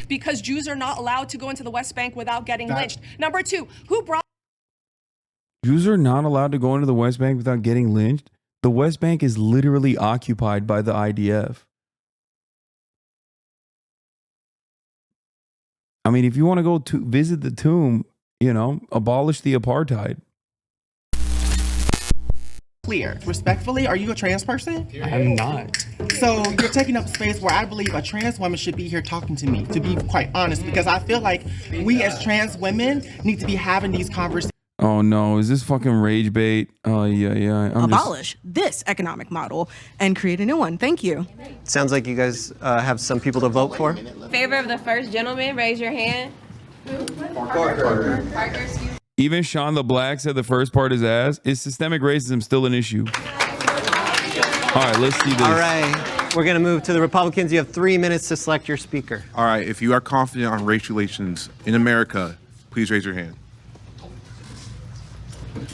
because Jews are not allowed to go into the West Bank without getting lynched. Number two, who brought Jews are not allowed to go into the West Bank without getting lynched? The West Bank is literally occupied by the IDF. I mean, if you want to go to visit the tomb, you know, abolish the apartheid. Clear. Respectfully, are you a trans person? I'm not. So you're taking up space where I believe a trans woman should be here talking to me, to be quite honest, because I feel like we as trans women need to be having these conversations. Oh no, is this fucking rage bait? Oh yeah. Abolish this economic model and create a new one. Thank you. Sounds like you guys have some people to vote for. Favor of the first gentleman, raise your hand. Parker. Even Sean the Black said the first part is ass. Is systemic racism still an issue? All right, let's see this. All right, we're going to move to the Republicans. You have 3 minutes to select your speaker. All right, if you are confident on race relations in America, please raise your hand.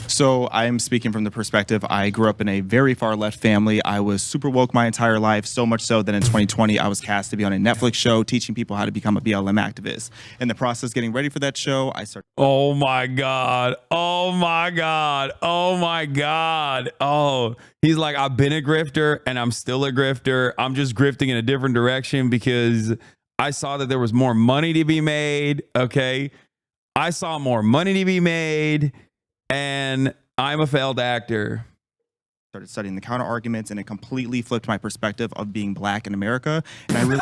So I'm speaking from the perspective, I grew up in a very far left family. I was super woke my entire life, so much so that in 2020, I was cast to be on a Netflix show teaching people how to become a BLM activist. In the process getting ready for that show, I started... Oh my God. Oh my God. Oh my God. Oh, he's like, I've been a grifter and I'm still a grifter. I'm just grifting in a different direction because I saw that there was more money to be made. Okay. I saw more money to be made. And I'm a failed actor. Started studying the counter arguments, and it completely flipped my perspective of being black in America. And I really,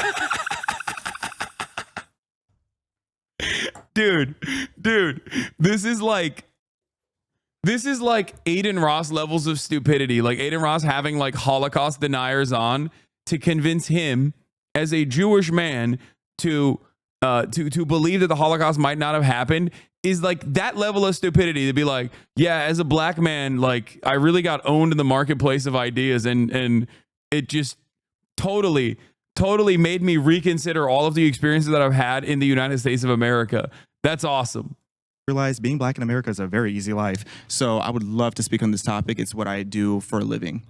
dude, this is like Aiden Ross levels of stupidity. Like Aiden Ross having like Holocaust deniers on to convince him as a Jewish man to believe that the Holocaust might not have happened. Is like that level of stupidity to be like, yeah, as a black man, like I really got owned in the marketplace of ideas, and it just totally made me reconsider all of the experiences that I've had in the United States of America. That's awesome. realized being black in America is a very easy life. So I would love to speak on this topic. It's what I do for a living.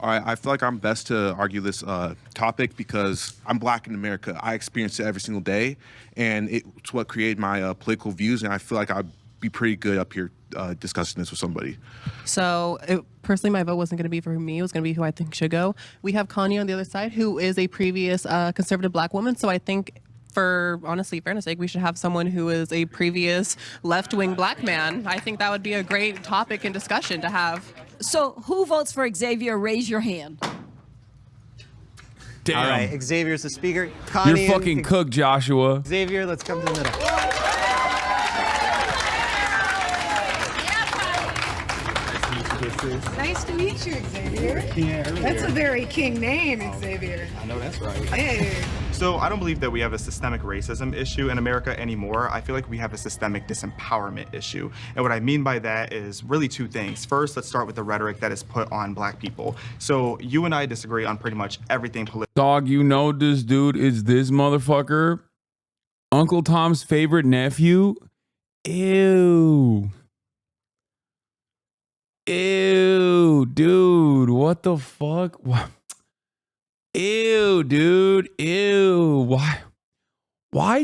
All right, I feel like I'm best to argue this topic because I'm black in America. I experience it every single day, and it's what created my political views, and I feel like I'd be pretty good up here discussing this with somebody. So personally, my vote wasn't going to be for me. It was going to be who I think should go. We have Connie on the other side, who is a previous conservative black woman, so I think for, honestly, fairness sake, we should have someone who is a previous left-wing black man. I think that would be a great topic and discussion to have. So who votes for Xavier? Raise your hand. Damn. All right, Xavier's the speaker. Connie, you're fucking cooked, Joshua. Xavier, let's come to the middle. Nice to meet you, Xavier. Yeah, that's a very king name, Xavier. I know that's right. Hey. So I don't believe that we have a systemic racism issue in America anymore. I feel like we have a systemic disempowerment issue. And what I mean by that is really two things. First, let's start with the rhetoric that is put on black people. So you and I disagree on pretty much everything political. Dog, you know this dude is this motherfucker. Uncle Tom's favorite nephew. Ew. Ew, dude. What the fuck? What? Ew, dude. Ew. Why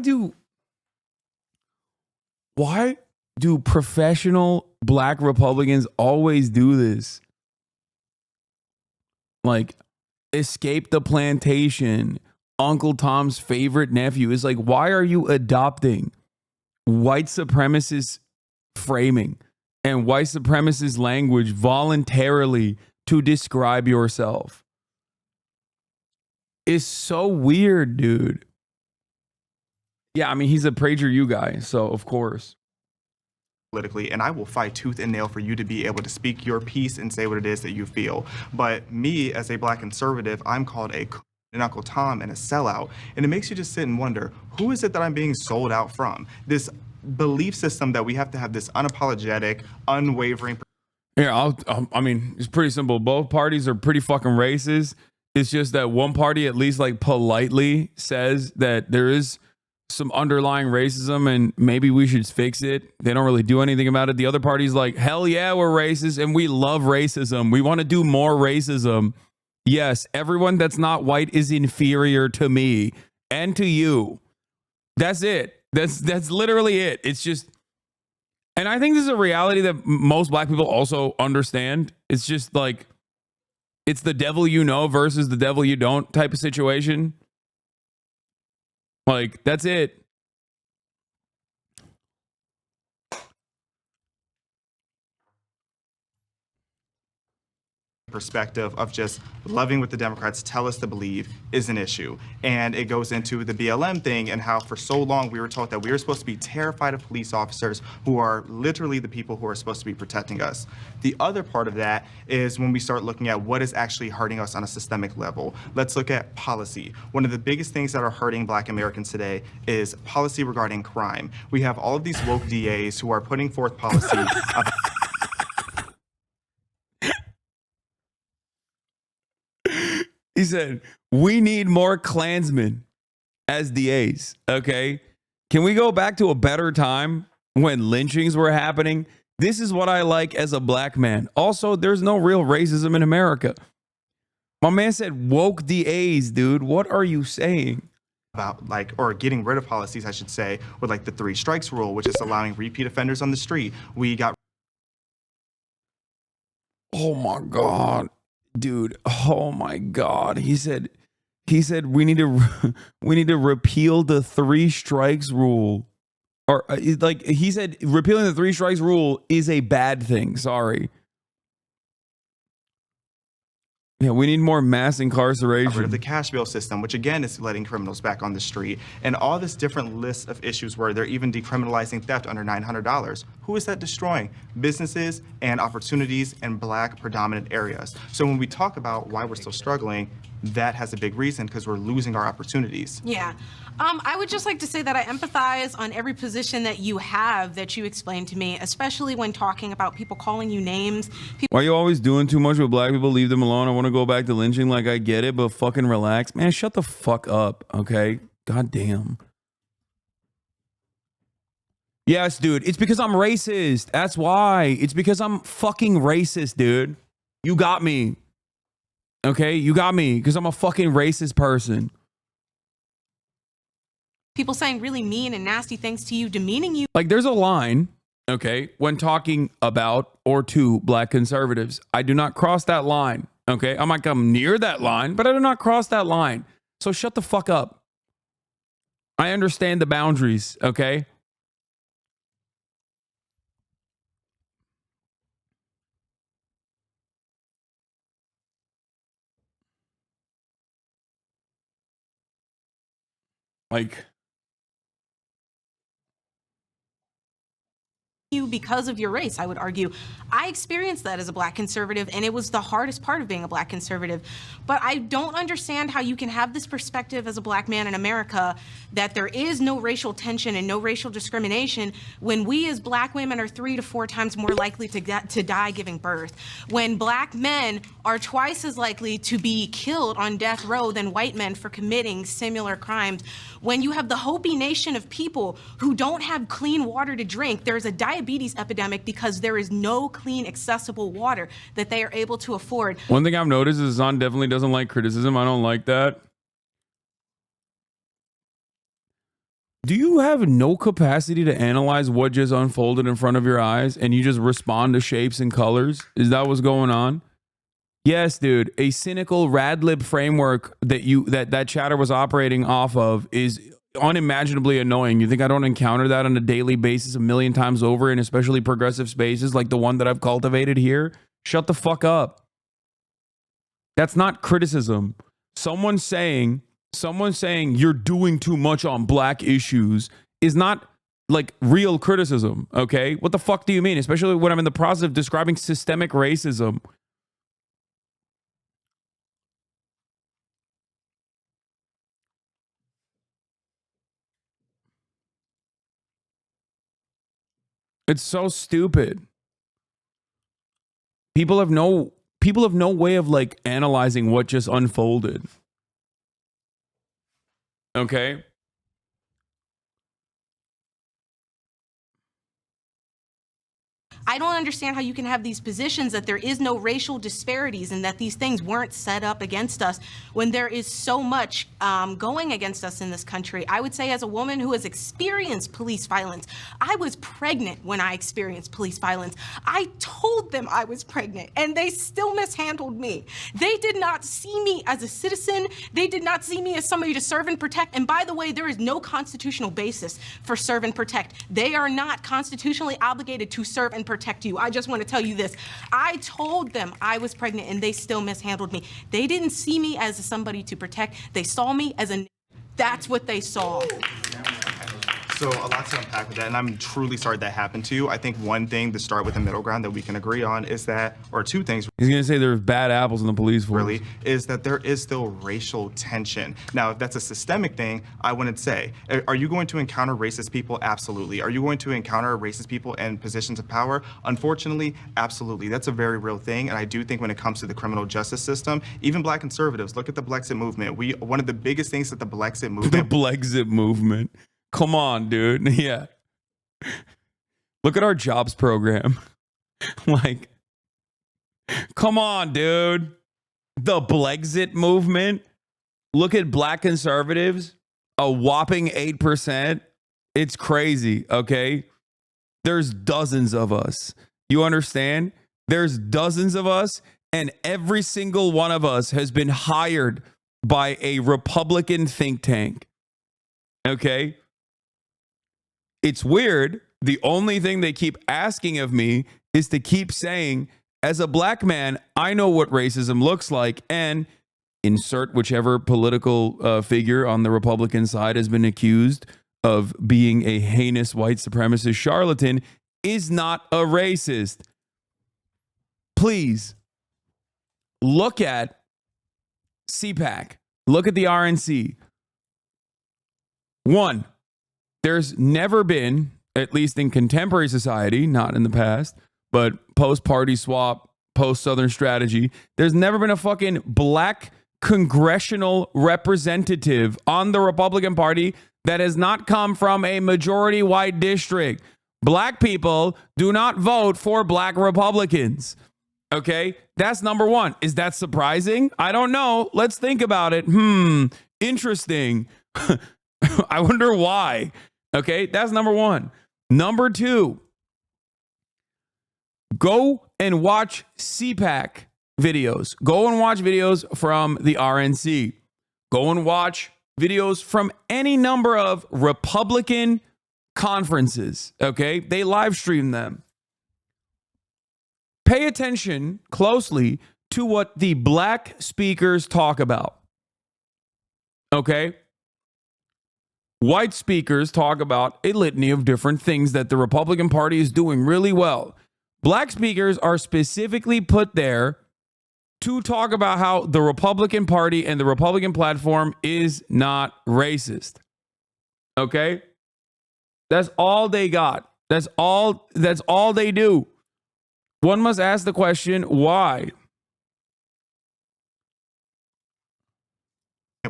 do professional black Republicans always do this? Like, escape the plantation. Uncle Tom's favorite nephew is like, why are you adopting white supremacist framing and white supremacist language voluntarily to describe yourself? It's so weird, dude. Yeah, I mean, he's a PragerU guy, so of course. Politically, and I will fight tooth and nail for you to be able to speak your piece and say what it is that you feel. But me, as a black conservative, I'm called an Uncle Tom and a sellout. And it makes you just sit and wonder, who is it that I'm being sold out from? This belief system that we have to have this unapologetic, unwavering. Yeah, I mean, it's pretty simple. Both parties are pretty fucking racist. It's just that one party at least like politely says that there is some underlying racism and maybe we should fix it. They don't really do anything about it. The other party's like, hell yeah, we're racist and we love racism. We want to do more racism. Yes, everyone that's not white is inferior to me and to you. That's it. That's literally it. It's just, and I think this is a reality that most black people also understand. It's just like, it's the devil you know versus the devil you don't type of situation. Like, that's it. Perspective of just loving what the Democrats tell us to believe is an issue. And it goes into the BLM thing and how for so long we were taught that we were supposed to be terrified of police officers who are literally the people who are supposed to be protecting us. The other part of that is when we start looking at what is actually hurting us on a systemic level. Let's look at policy. One of the biggest things that are hurting Black Americans today is policy regarding crime. We have all of these woke DAs who are putting forth policy He said, we need more Klansmen as DAs, okay? Can we go back to a better time when lynchings were happening? This is what I like as a black man. Also, there's no real racism in America. My man said woke DAs, dude. What are you saying? About or getting rid of policies, I should say, with like the 3 strikes rule, which is allowing repeat offenders on the street. We got. Oh my God. Dude, oh my God. He said we need to repeal the 3 strikes rule. Or like he said repealing the 3 strikes rule is a bad thing. Sorry. Yeah, we need more mass incarceration. Rid of the cash bail system, which again is letting criminals back on the street, and all this different list of issues where they're even decriminalizing theft under $900. Who is that destroying? Businesses and opportunities in Black predominant areas. So when we talk about why we're still struggling, that has a big reason because we're losing our opportunities. Yeah. I would just like to say that I empathize on every position that you have that you explained to me, especially when talking about people calling you names. Why are you always doing too much with black people? Leave them alone. I want to go back to lynching. Like, I get it, but fucking relax. Man, shut the fuck up, okay? God damn. Yes, dude. It's because I'm racist. That's why. It's because I'm fucking racist, dude. You got me. Okay? You got me because I'm a fucking racist person. People saying really mean and nasty things to you, demeaning you. Like, there's a line, okay, when talking about or to black conservatives. I do not cross that line, okay? I might come near that line, but I do not cross that line. So shut the fuck up. I understand the boundaries, okay? Like, you because of your race, I would argue. I experienced that as a black conservative, and it was the hardest part of being a black conservative. But I don't understand how you can have this perspective as a black man in America that there is no racial tension and no racial discrimination when we as black women are 3 to 4 times more likely to die giving birth, when black men are twice as likely to be killed on death row than white men for committing similar crimes, when you have the Hopi Nation of people who don't have clean water to drink. There's a diabetes epidemic because there is no clean, accessible water that they are able to afford. one thing I've noticed is Zahn definitely doesn't like criticism. I don't like that. Do you have no capacity to analyze what just unfolded in front of your eyes and you just respond to shapes and colors? Is that what's going on? Yes, dude. A cynical radlib framework that chatter was operating off of is unimaginably annoying. You think I don't encounter that on a daily basis 1,000,000 times over, in especially progressive spaces like the one that I've cultivated here? Shut the fuck up. That's not criticism. Someone saying you're doing too much on black issues is not like real criticism, okay? What the fuck do you mean? Especially when I'm in the process of describing systemic racism. It's so stupid. People have no way of like analyzing what just unfolded. Okay? I don't understand how you can have these positions that there is no racial disparities and that these things weren't set up against us when there is so much going against us in this country. I would say, as a woman who has experienced police violence, I was pregnant when I experienced police violence. I told them I was pregnant and they still mishandled me. They did not see me as a citizen. They did not see me as somebody to serve and protect. And by the way, there is no constitutional basis for serve and protect. They are not constitutionally obligated to serve and protect you. I just want to tell you this. I told them I was pregnant and they still mishandled me. They didn't see me as somebody to protect. They saw me as a... That's what they saw. So a lot to unpack with that, and I'm truly sorry that happened to you. I think one thing to start with the middle ground that we can agree on is that, or two things. He's going to say there's bad apples in the police force. Really, is that there is still racial tension. Now, if that's a systemic thing, I wouldn't say. Are you going to encounter racist people? Absolutely. Are you going to encounter racist people in positions of power? Unfortunately, absolutely. That's a very real thing, and I do think when it comes to the criminal justice system, even black conservatives, look at the Blexit movement. One of the biggest things that the Blexit movement... The Blexit movement. Come on, dude. Yeah. Look at our jobs program. Like, come on, dude. The Blexit movement. Look at black conservatives. A whopping 8%. It's crazy, okay? There's dozens of us. You understand? There's dozens of us, and every single one of us has been hired by a Republican think tank. Okay? It's weird. The only thing they keep asking of me is to keep saying, as a black man, I know what racism looks like, and insert whichever political figure on the Republican side has been accused of being a heinous white supremacist charlatan is not a racist. Please look at CPAC. Look at the RNC. One, there's never been, at least in contemporary society, not in the past, but post-party swap, post-Southern strategy, there's never been a fucking black congressional representative on the Republican Party that has not come from a majority white district. Black people do not vote for black Republicans. Okay, that's number one. Is that surprising? I don't know. Let's think about it. Interesting. I wonder why. Okay, that's number one. Number two, go and watch CPAC videos. Go and watch videos from the RNC. Go and watch videos from any number of Republican conferences. Okay, they live stream them. Pay attention closely to what the black speakers talk about. Okay? White speakers talk about a litany of different things that the Republican Party is doing really well. Black speakers are specifically put there to talk about how the Republican Party and the Republican platform is not racist. Okay? That's all they got. That's all they do. One must ask the question, why?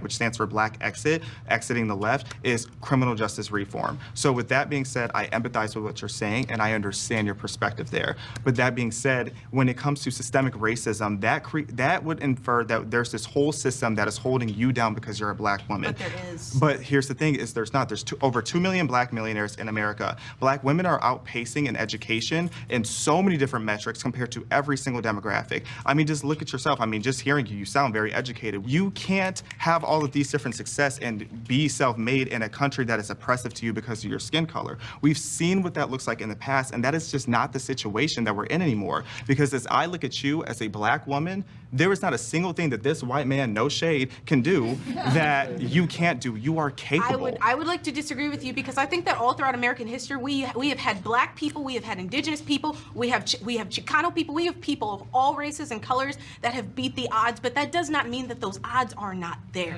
Which stands for Black Exit, exiting the left, is criminal justice reform. So with that being said, I empathize with what you're saying and I understand your perspective there. But that being said, when it comes to systemic racism, that would infer that there's this whole system that is holding you down because you're a black woman. But there is. But here's the thing, is there's not. There's over 2 million black millionaires in America. Black women are outpacing in education in so many different metrics compared to every single demographic. I mean, just look at yourself. I mean, just hearing you sound very educated. You can't have all of these different success and be self-made in a country that is oppressive to you because of your skin color. We've seen what that looks like in the past, and that is just not the situation that we're in anymore. Because as I look at you as a black woman, there is not a single thing that this white man, no shade, can do that you can't do. You are capable. I would like to disagree with you because I think that all throughout American history, we have had black people, we have had indigenous people, we have Chicano people, we have people of all races and colors that have beat the odds, but that does not mean that those odds are not there.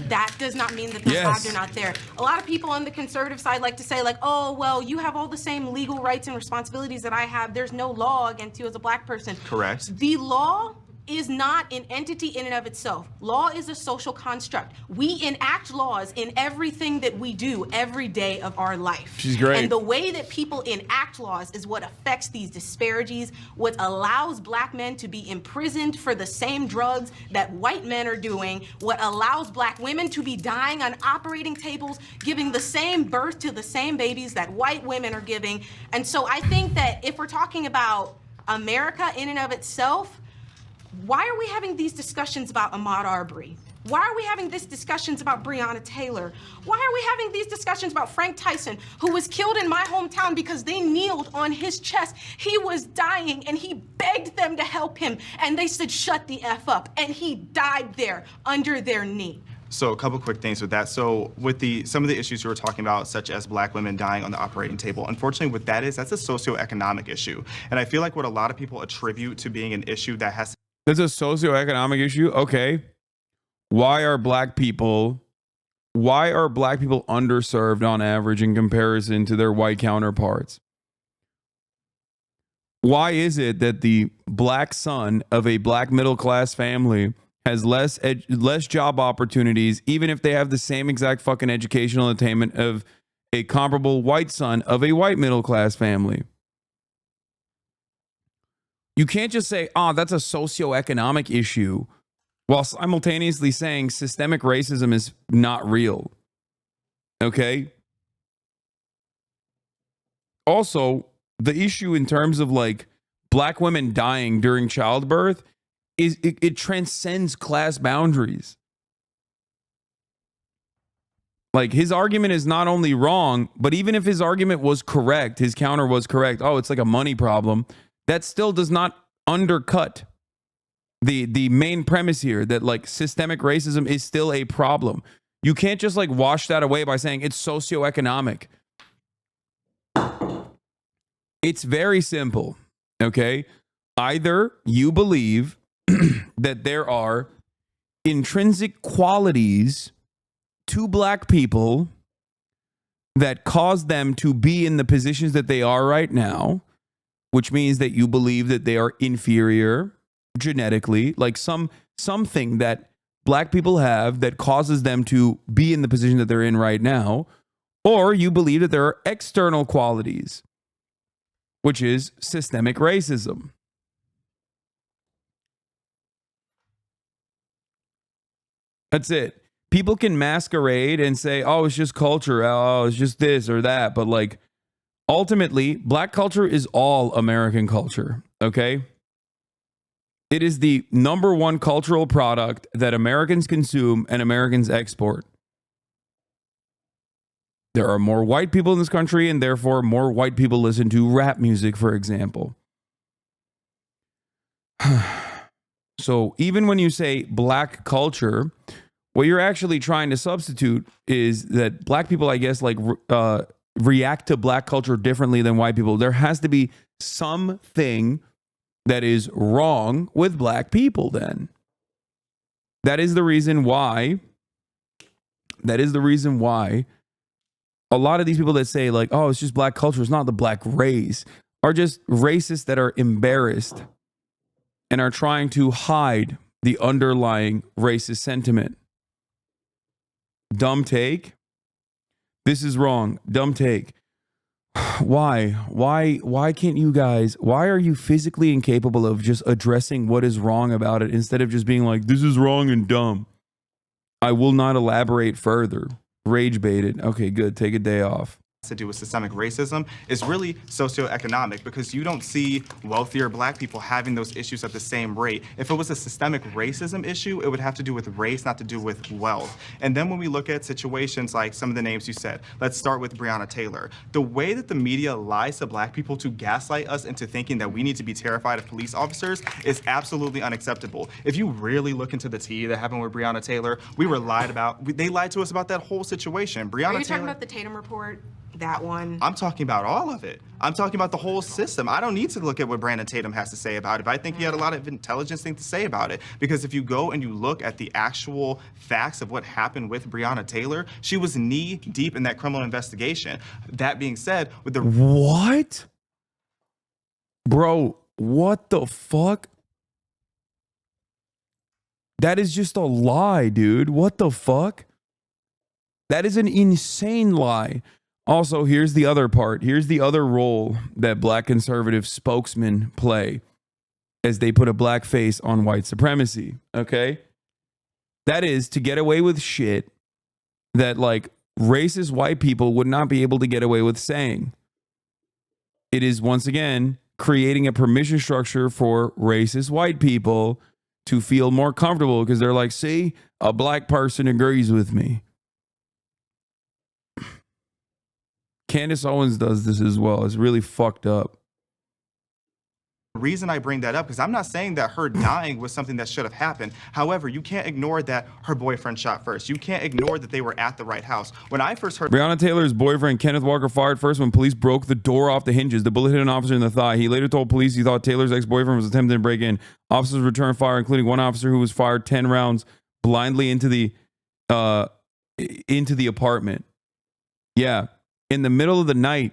That does not mean that those odds are not there. A lot of people on the conservative side like to say, like, oh, well, you have all the same legal rights and responsibilities that I have. There's no law against you as a black person. Correct. The law is not an entity in and of itself. Law is a social construct. We enact laws in everything that we do every day of our life. She's great. And the way that people enact laws is what affects these disparities, what allows black men to be imprisoned for the same drugs that white men are doing, what allows black women to be dying on operating tables, giving the same birth to the same babies that white women are giving. And so I think that if we're talking about America in and of itself, why are we having these discussions about Ahmaud Arbery? Why are we having these discussions about Breonna Taylor? Why are we having these discussions about Frank Tyson, who was killed in my hometown because they kneeled on his chest? He was dying and he begged them to help him and they said, shut the F up. And he died there under their knee. So a couple quick things with that. So with some of the issues you were talking about, such as black women dying on the operating table, unfortunately what that is, that's a socioeconomic issue. And I feel like what a lot of people attribute to being an issue that has... That's a socioeconomic issue? Okay. Why are black people underserved on average in comparison to their white counterparts? Why is it that the black son of a black middle class family has less job opportunities, even if they have the same exact fucking educational attainment of a comparable white son of a white middle class family? You can't just say, oh, that's a socioeconomic issue, while simultaneously saying systemic racism is not real. Okay? Also, the issue in terms of like black women dying during childbirth is it transcends class boundaries. Like, his argument is not only wrong, but even if his argument was correct, his counter was correct, oh, it's like a money problem, that still does not undercut the main premise here that like systemic racism is still a problem. You can't just like wash that away by saying it's socioeconomic. It's very simple, okay? Either you believe that there are intrinsic qualities to black people that cause them to be in the positions that they are right now, which means that you believe that they are inferior genetically, like something that black people have that causes them to be in the position that they're in right now, or you believe that there are external qualities, which is systemic racism. That's it. People can masquerade and say, oh, it's just culture, oh, it's just this or that, but like, ultimately, black culture is all American culture, okay? It is the number one cultural product that Americans consume and Americans export. There are more white people in this country, and therefore more white people listen to rap music, for example. So even when you say black culture, what you're actually trying to substitute is that black people, I guess, like react to black culture differently than white people. There has to be something that is wrong with black people then. That is the reason why a lot of these people that say like, oh, it's just black culture, it's not the black race, are just racists that are embarrassed and are trying to hide the underlying racist sentiment. Dumb take. This is wrong. Dumb take. Why can't you guys, why are you physically incapable of just addressing what is wrong about it instead of just being like, this is wrong and dumb? I will not elaborate further. Rage baited. Okay, good. Take a day off. To do with systemic racism is really socioeconomic, because you don't see wealthier black people having those issues at the same rate. If it was a systemic racism issue, it would have to do with race, not to do with wealth. And then when we look at situations like some of the names you said, let's start with Breonna Taylor. The way that the media lies to black people to gaslight us into thinking that we need to be terrified of police officers is absolutely unacceptable. If you really look into the tea that happened with Breonna Taylor, we were lied about. They lied to us about that whole situation. Are you talking about the Tatum report? That one? I'm talking about all of it. I'm talking about the whole system. I don't need to look at what Brandon Tatum has to say about it, but I think he had a lot of intelligence things to say about it. Because if you go and you look at the actual facts of what happened with Breonna Taylor, she was knee deep in that criminal investigation. That being said, with the... What? Bro, what the fuck? That is just a lie, dude. What the fuck? That is an insane lie. Also, here's the other part. Here's the other role that black conservative spokesmen play as they put a black face on white supremacy. Okay? That is to get away with shit that like racist white people would not be able to get away with saying. It is once again creating a permission structure for racist white people to feel more comfortable because they're like, see, a black person agrees with me. Candace Owens does this as well. It's really fucked up. The reason I bring that up, because I'm not saying that her dying was something that should have happened. However, you can't ignore that her boyfriend shot first. You can't ignore that they were at the right house. When I first heard Breonna Taylor's boyfriend, Kenneth Walker, fired first when police broke the door off the hinges. The bullet hit an officer in the thigh. He later told police he thought Taylor's ex-boyfriend was attempting to break in. Officers returned fire, including one officer who was fired 10 rounds blindly into the apartment. Yeah. In the middle of the night,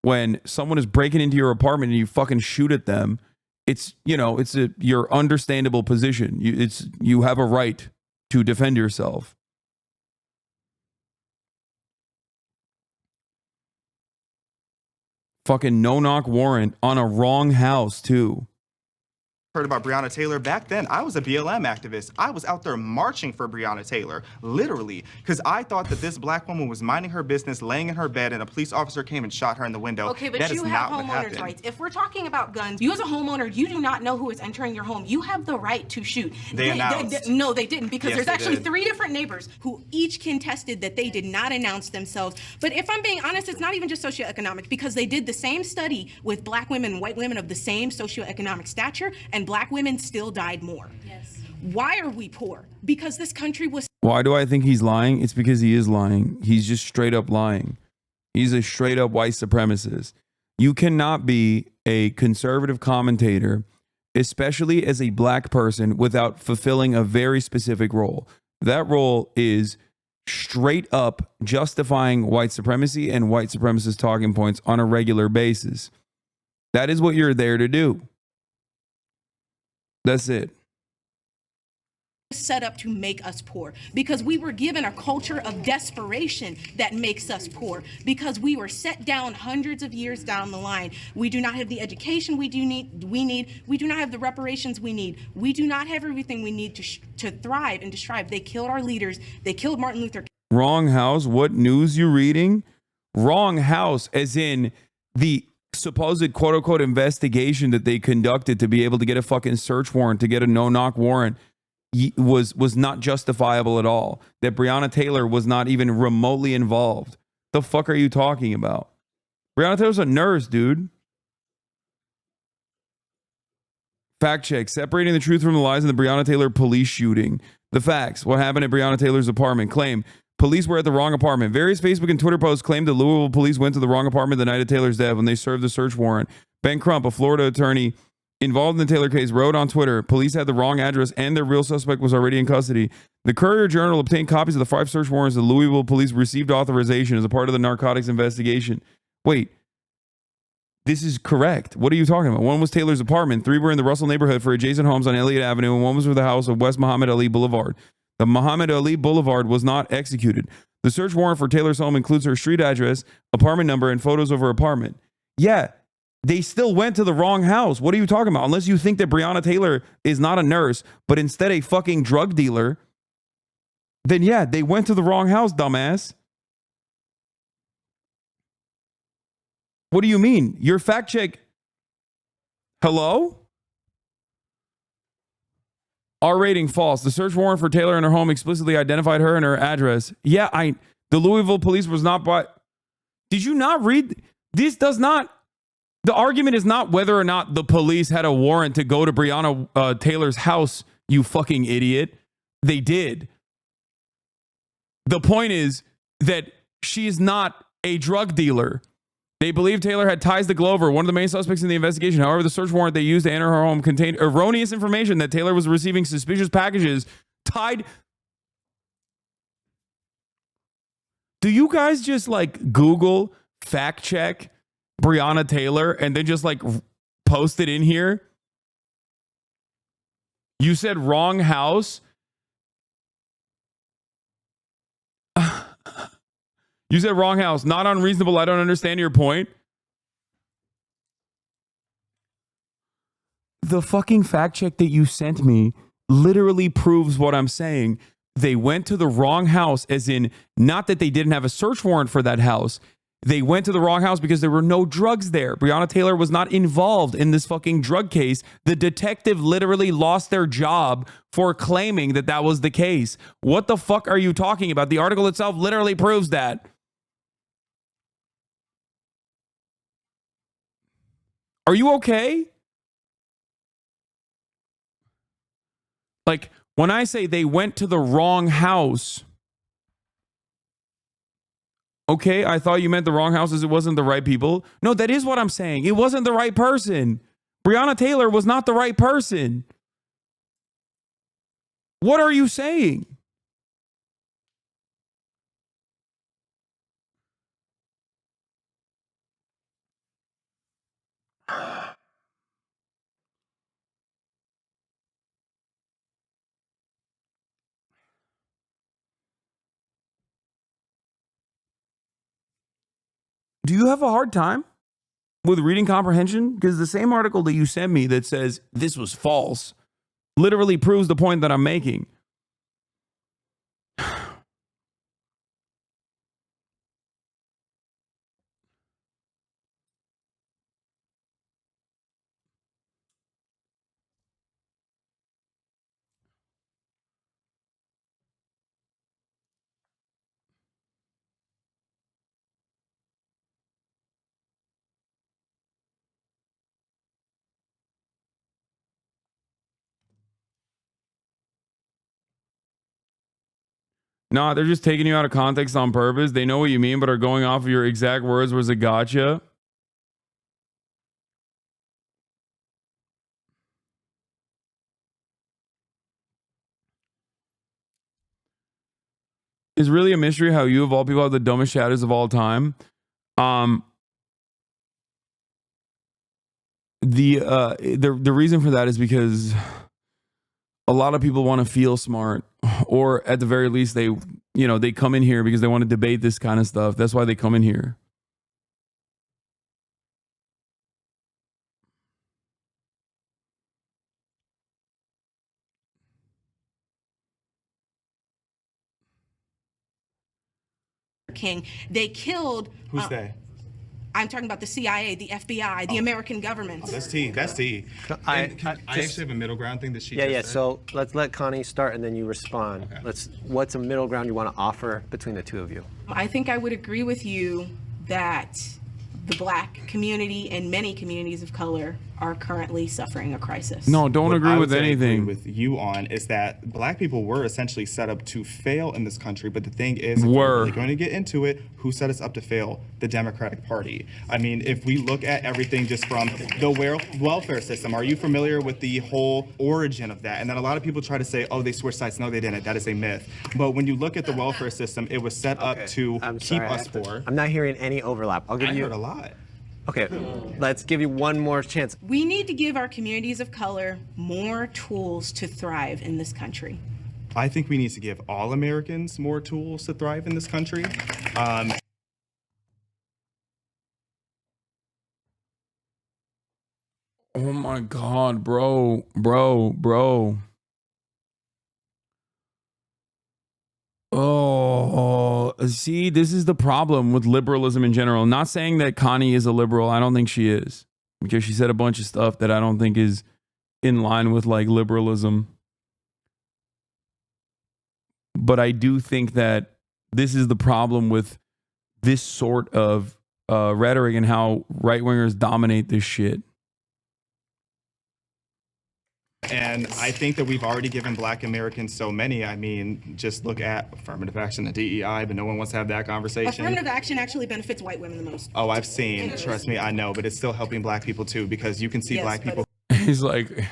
when someone is breaking into your apartment and you fucking shoot at them, it's, you know, it's your understandable position. You have a right to defend yourself. Fucking no-knock warrant on a wrong house, too. heard about Breonna Taylor, back then I was a BLM activist. I was out there marching for Breonna Taylor, literally, because I thought that this black woman was minding her business, laying in her bed, and a police officer came and shot her in the window. Okay, but that you is have not what homeowners' happened. rights. If we're talking about guns, you as a homeowner, you do not know who is entering your home. You have the right to shoot. They announced. No, they didn't, because Yes, there's they actually did. 3 different neighbors who each contested that they did not announce themselves. But if I'm being honest, it's not even just socioeconomic, because they did the same study with black women and white women of the same socioeconomic stature, and black women still died more. Yes. Why are we poor? Because this country was. Why do I think he's lying? It's because he is lying. He's just straight up lying. He's a straight up white supremacist. You cannot be a conservative commentator, especially as a black person, without fulfilling a very specific role. That role is straight up justifying white supremacy and white supremacist talking points on a regular basis. That is what you're there to do. That's it. Set up to make us poor, because we were given a culture of desperation that makes us poor, because we were set down hundreds of years down the line. We do not have the education we need. We do not have the reparations we need. We do not have everything we need to thrive and to strive. They killed our leaders. They killed Martin Luther King. Wrong house. What news you reading? Wrong house, as in the supposed quote unquote investigation that they conducted to be able to get a fucking search warrant, to get a no-knock warrant, was not justifiable at all. That Breonna Taylor was not even remotely involved. The fuck are you talking about? Breonna Taylor's a nurse, dude. Fact check. Separating the truth from the lies in the Breonna Taylor police shooting. The facts. What happened at Breonna Taylor's apartment. Claim. Police were at the wrong apartment. Various Facebook and Twitter posts claimed that Louisville police went to the wrong apartment the night of Taylor's death when they served the search warrant. Ben Crump, a Florida attorney involved in the Taylor case, wrote on Twitter, police had the wrong address and their real suspect was already in custody. The Courier-Journal obtained copies of the 5 search warrants the Louisville police received authorization as a part of the narcotics investigation. Wait, this is correct. What are you talking about? 1 was Taylor's apartment. 3 were in the Russell neighborhood for adjacent homes on Elliott Avenue, and 1 was for the house of West Muhammad Ali Boulevard. The Muhammad Ali Boulevard was not executed. The search warrant for Taylor's home includes her street address, apartment number, and photos of her apartment. Yeah, they still went to the wrong house. What are you talking about? Unless you think that Breonna Taylor is not a nurse, but instead a fucking drug dealer, then yeah, they went to the wrong house, dumbass. What do you mean? Your fact check. Hello? R rating false. The search warrant for Taylor and her home explicitly identified her and her address. Yeah, the Louisville police was not by. Did you not read? This does not. The argument is not whether or not the police had a warrant to go to Breonna Taylor's house, you fucking idiot. They did. The point is that she is not a drug dealer. They believe Taylor had ties to Glover, one of the main suspects in the investigation. However, the search warrant they used to enter her home contained erroneous information that Taylor was receiving suspicious packages tied. Do you guys just like Google fact check Breonna Taylor and then just like post it in here? You said wrong house. You said wrong house. Not unreasonable. I don't understand your point. The fucking fact check that you sent me literally proves what I'm saying. They went to the wrong house, as in, not that they didn't have a search warrant for that house. They went to the wrong house because there were no drugs there. Breonna Taylor was not involved in this fucking drug case. The detective literally lost their job for claiming that that was the case. What the fuck are you talking about? The article itself literally proves that. Are you okay? Like, when I say they went to the wrong house, okay, I thought you meant the wrong house as it wasn't the right people. No, that is what I'm saying. It wasn't the right person. Breonna Taylor was not the right person. What are you saying? Do you have a hard time with reading comprehension? Because the same article that you sent me that says this was false literally proves the point that I'm making. No, they're just taking you out of context on purpose. They know what you mean, but are going off of your exact words was a gotcha. It's really a mystery how you of all people have the dumbest shadows of all time. The reason for that is because a lot of people want to feel smart, or at the very least they come in here because they want to debate this kind of stuff. That's why they come in here. King, they killed. Who's they? I'm talking about the CIA, the FBI, the American government. Oh, that's T. That's T. I actually have a middle ground thing that she just said. So let's let Connie start and then you respond. Okay. What's a middle ground you want to offer between the two of you? I think I would agree with you that the Black community and many communities of color are currently suffering a crisis. No, don't What agree I with would say I agree anything. with you on is that Black people were essentially set up to fail in this country. But the thing is, if we're really going to get into it, who set us up to fail? The Democratic Party. I mean, if we look at everything just from the welfare system, are you familiar with the whole origin of that? And then a lot of people try to say, oh, they switched sides. No, they didn't. That is a myth. But when you look at the welfare system, it was set up to keep us poor. I'm not hearing any overlap. I'll give you. I heard a lot. Okay, let's give you one more chance. We need to give our communities of color more tools to thrive in this country. I think we need to give all Americans more tools to thrive in this country. Oh my God, bro. Oh, see, this is the problem with liberalism in general. I'm not saying that Connie is a liberal. I don't think she is, because she said a bunch of stuff that I don't think is in line with like liberalism. But I do think that this is the problem with this sort of rhetoric and how right-wingers dominate this shit. And I think that we've already given Black Americans so many. I mean, just look at affirmative action and DEI, but no one wants to have that conversation. Affirmative action actually benefits white women the most. Oh, I've seen, trust me, I know, but it's still helping Black people too, because you can see Black people. He's like,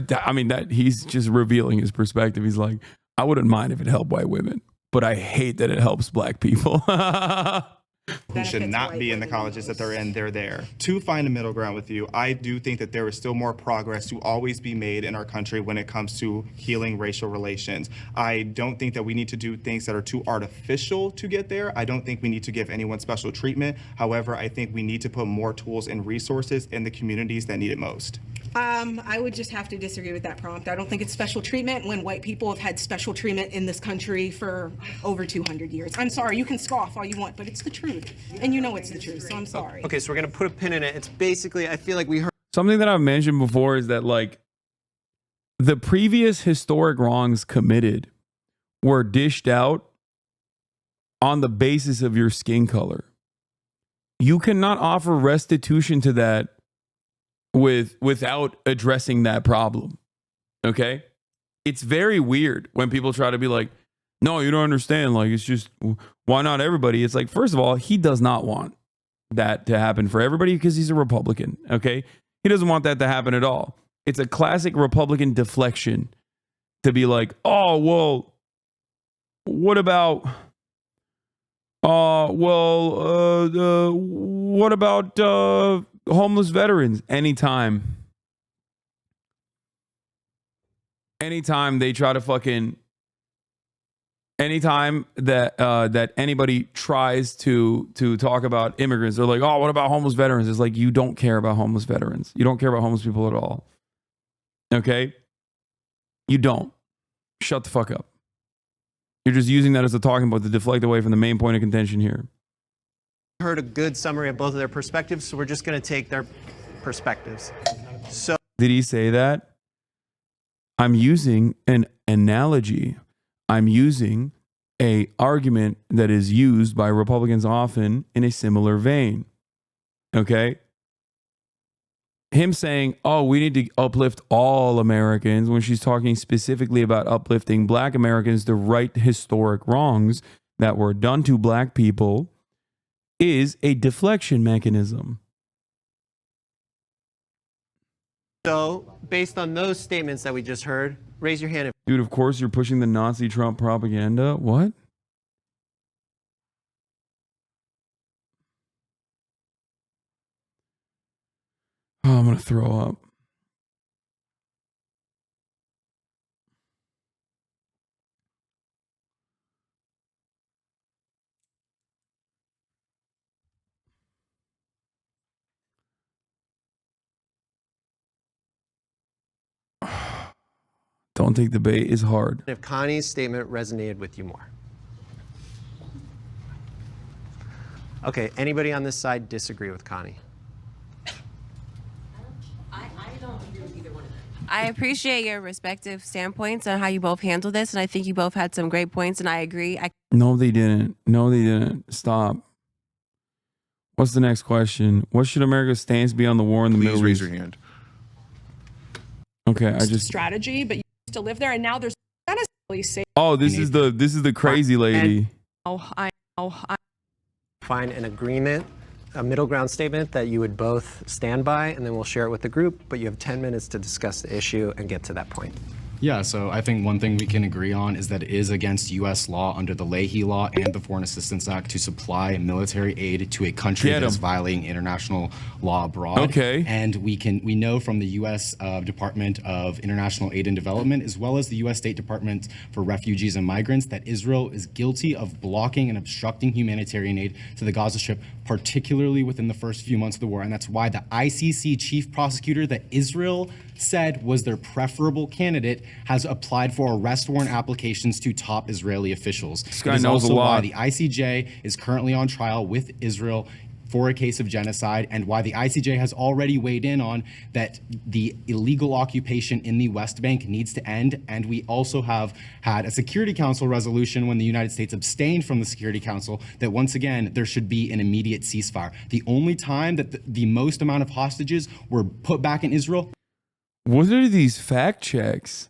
I mean, that he's just revealing his perspective. He's like, I wouldn't mind if it helped white women, but I hate that it helps Black people. who should not be in the colleges that they're in, they're there. To find a middle ground with you, I do think that there is still more progress to always be made in our country when it comes to healing racial relations. I don't think that we need to do things that are too artificial to get there. I don't think we need to give anyone special treatment. However, I think we need to put more tools and resources in the communities that need it most. I would just have to disagree with that prompt. I don't think it's special treatment when white people have had special treatment in this country for over 200 years. I'm sorry, you can scoff all you want, but it's the truth. And you know it's the truth, so I'm sorry. Okay, so we're going to put a pin in it. It's basically, I feel like we heard. Something that I've mentioned before is that, like, the previous historic wrongs committed were dished out on the basis of your skin color. You cannot offer restitution to that without addressing that problem. Okay? It's very weird when people try to be like, no, you don't understand. Like, it's just, why not everybody? It's like, first of all, he does not want that to happen for everybody because he's a Republican. Okay? He doesn't want that to happen at all. It's a classic Republican deflection to be like, oh, well, what about, what about homeless veterans? Anytime they try to fucking, anytime that anybody tries to talk about immigrants, they're like, oh, what about homeless veterans? It's like, you don't care about homeless veterans. You don't care about homeless people at all. Okay? You don't. Shut the fuck up. You're just using that as a talking point to deflect away from the main point of contention here. Heard a good summary of both of their perspectives, so we're just going to take their perspectives. So, did he say that? I'm using an analogy. I'm using a argument that is used by Republicans often in a similar vein. Okay? Him saying, oh, we need to uplift all Americans, when she's talking specifically about uplifting black Americans to right historic wrongs that were done to black people, is a deflection mechanism. So, based on those statements that we just heard, raise your hand. Dude, of course you're pushing the Nazi Trump propaganda. What? Oh, I'm going to throw up. Don't take the bait is hard. If Connie's statement resonated with you more. Okay, anybody on this side disagree with Connie? I appreciate your respective standpoints on how you both handle this, and I think you both had some great points, and I agree. No, they didn't. No, they didn't. Stop. What's the next question? What should America's stance be on the war in the Middle East? Please raise your hand. Okay, I just strategy, but you used to live there, and now there's not necessarily safe. Oh, this is the crazy lady. Find an agreement, a middle ground statement that you would both stand by, and then we'll share it with the group, but you have 10 minutes to discuss the issue and get to that point. Yeah, so I think one thing we can agree on is that it is against U.S. law under the Leahy Law and the Foreign Assistance Act to supply military aid to a country that is violating international law abroad. Okay. And we know from the U.S. Department of International Aid and Development, as well as the U.S. State Department for Refugees and Migrants, that Israel is guilty of blocking and obstructing humanitarian aid to the Gaza Strip, particularly within the first few months of the war. And that's why the ICC chief prosecutor that Israel said was their preferable candidate has applied for arrest warrant applications to top Israeli officials. This guy it is knows also a lot. why the ICJ is currently on trial with Israel for a case of genocide, and why the ICJ has already weighed in on that the illegal occupation in the West Bank needs to end. And we also have had a Security Council resolution when the United States abstained from the Security Council that once again there should be an immediate ceasefire. The only time that the most amount of hostages were put back in Israel. What are these fact checks?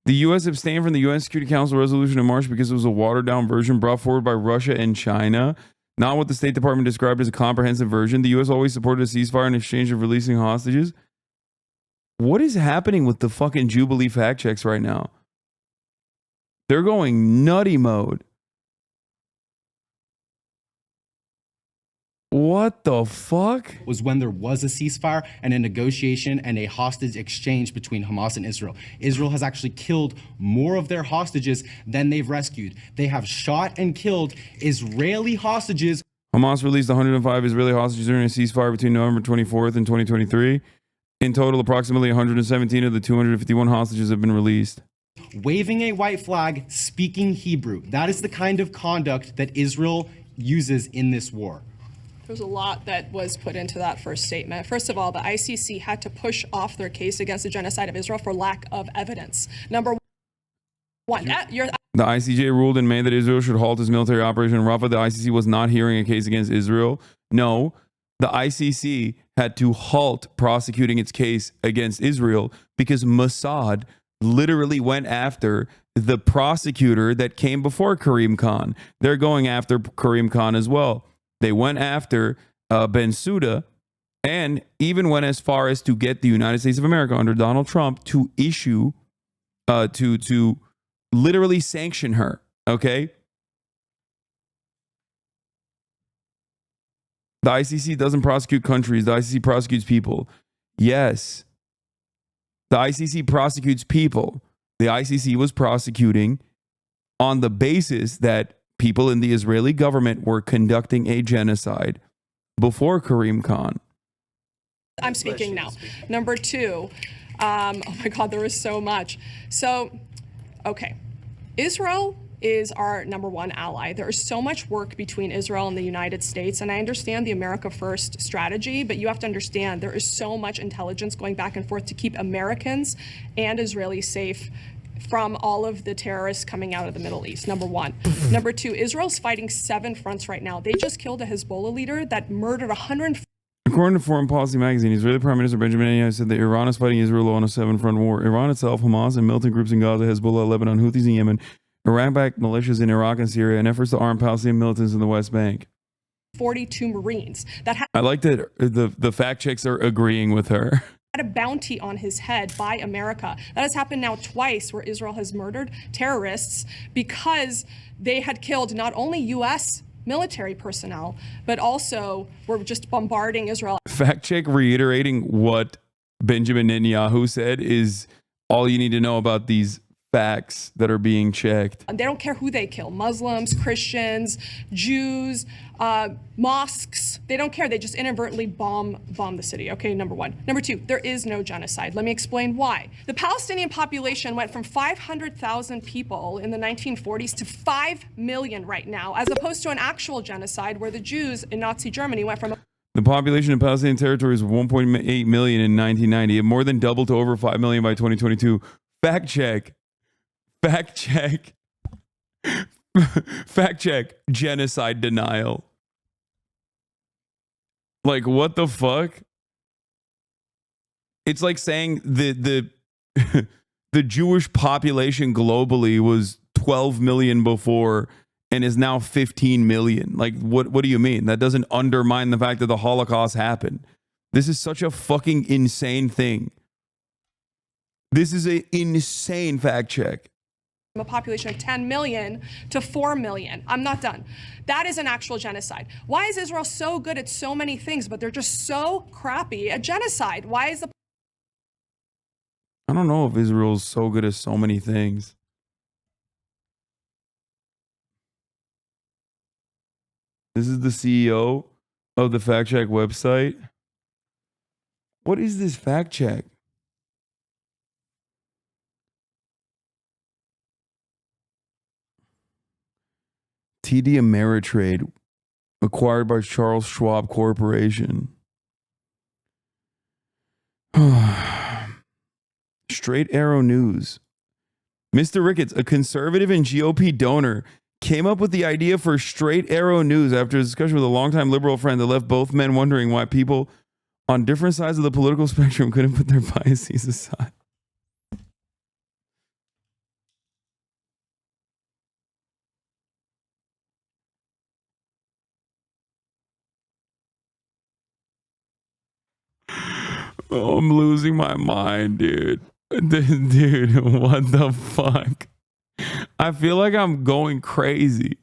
The U.S. abstained from the U.S. Security Council resolution in March because it was a watered-down version brought forward by Russia and China, not what the State Department described as a comprehensive version. The U.S. always supported a ceasefire in exchange of releasing hostages. What is happening with the fucking Jubilee fact checks right now? They're going nutty mode. What the fuck? Was when there was a ceasefire and a negotiation and a hostage exchange between Hamas and Israel. Israel has actually killed more of their hostages than they've rescued. They have shot and killed Israeli hostages. Hamas released 105 Israeli hostages during a ceasefire between November 24th and 2023. In total, approximately 117 of the 251 hostages have been released. Waving a white flag, speaking Hebrew. That is the kind of conduct that Israel uses in this war. There's a lot that was put into that first statement. First of all, the ICC had to push off their case against the genocide of Israel for lack of evidence. Number one, The ICJ ruled in May that Israel should halt its military operation in Rafah. The ICC was not hearing a case against Israel. No, the ICC had to halt prosecuting its case against Israel because Mossad literally went after the prosecutor that came before Karim Khan. They're going after Karim Khan as well. They went after Bensouda and even went as far as to get the United States of America under Donald Trump to issue, to literally sanction her. Okay. The ICC doesn't prosecute countries. The ICC prosecutes people. Yes. The ICC prosecutes people. The ICC was prosecuting on the basis that people in the Israeli government were conducting a genocide before Karim Khan. I'm speaking now. Number two, oh my God, there is so much. So, okay, Israel is our number one ally. There is so much work between Israel and the United States, and I understand the America First strategy, but you have to understand there is so much intelligence going back and forth to keep Americans and Israelis safe from all of the terrorists coming out of the Middle East, number one. Number two, Israel's fighting 7 fronts right now. They just killed a Hezbollah leader that murdered 100. According to Foreign Policy magazine, Israeli Prime Minister Benjamin Netanyahu said that Iran is fighting Israel on a 7-front war. Iran itself, Hamas, and militant groups in Gaza, Hezbollah, Lebanon, Houthis in Yemen, Iran-backed militias in Iraq and Syria, and efforts to arm Palestinian militants in the West Bank. 42 Marines that I like that the fact checks are agreeing with her. had a bounty on his head by America. That has happened now twice where Israel has murdered terrorists because they had killed not only U.S. military personnel, but also were just bombarding Israel. Fact check reiterating what Benjamin Netanyahu said is all you need to know about these facts that are being checked. They don't care who they kill, Muslims, Christians, Jews, mosques. They don't care. They just inadvertently bomb the city. Okay, number one. Number two, there is no genocide. Let me explain why. The Palestinian population went from 500,000 people in the 1940s to 5 million right now, as opposed to an actual genocide where the Jews in Nazi Germany went from... The population of Palestinian territories was 1.8 million in 1990. It more than doubled to over 5 million by 2022. Fact check. Fact check. Fact check. Genocide denial. Like, what the fuck? It's like saying the Jewish population globally was 12 million before and is now 15 million. Like, what do you mean? That doesn't undermine the fact that the Holocaust happened. This is such a fucking insane thing. This is an insane fact check. A population of 10 million to 4 million. I'm not done. That is an actual genocide. Why is Israel so good at so many things, but they're just so crappy at genocide? Why is the... I don't know if Israel's so good at so many things. This is the CEO of the fact check website. What is this fact check? TD Ameritrade, acquired by Charles Schwab Corporation. Straight Arrow News. Mr. Ricketts, a conservative and GOP donor, came up with the idea for Straight Arrow News after a discussion with a longtime liberal friend that left both men wondering why people on different sides of the political spectrum couldn't put their biases aside. Oh, I'm losing my mind, dude. Dude, what the fuck? I feel like I'm going crazy.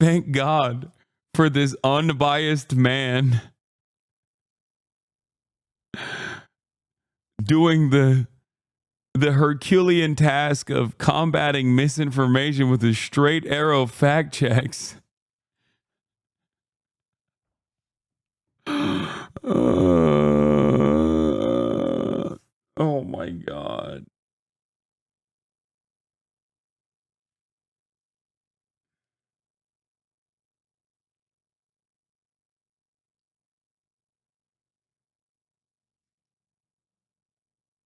Thank God for this unbiased man doing the Herculean task of combating misinformation with a straight arrow fact checks. Oh my God.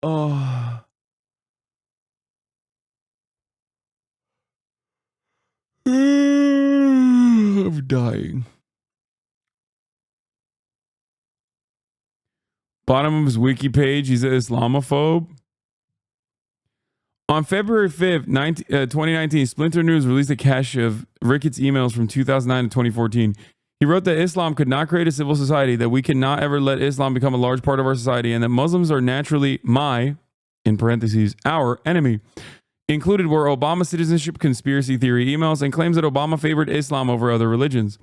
Oh. I'm dying. Bottom of his wiki page, he's an Islamophobe. On February 5th, 2019, Splinter News released a cache of Ricketts' emails from 2009 to 2014. He wrote that Islam could not create a civil society, that we cannot ever let Islam become a large part of our society, and that Muslims are naturally in parentheses, our enemy. Included were Obama citizenship conspiracy theory emails and claims that Obama favored Islam over other religions.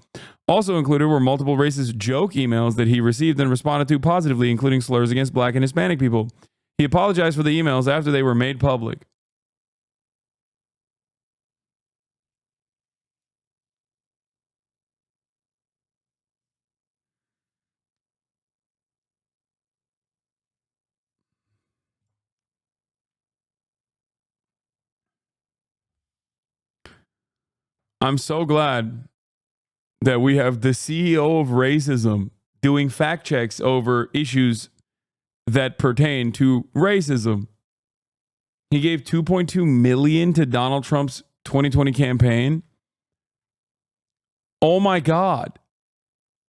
Also included were multiple racist joke emails that he received and responded to positively, including slurs against black and Hispanic people. He apologized for the emails after they were made public. I'm so glad that we have the CEO of racism doing fact checks over issues that pertain to racism. He gave $2.2 million to Donald Trump's 2020 campaign. Oh my God.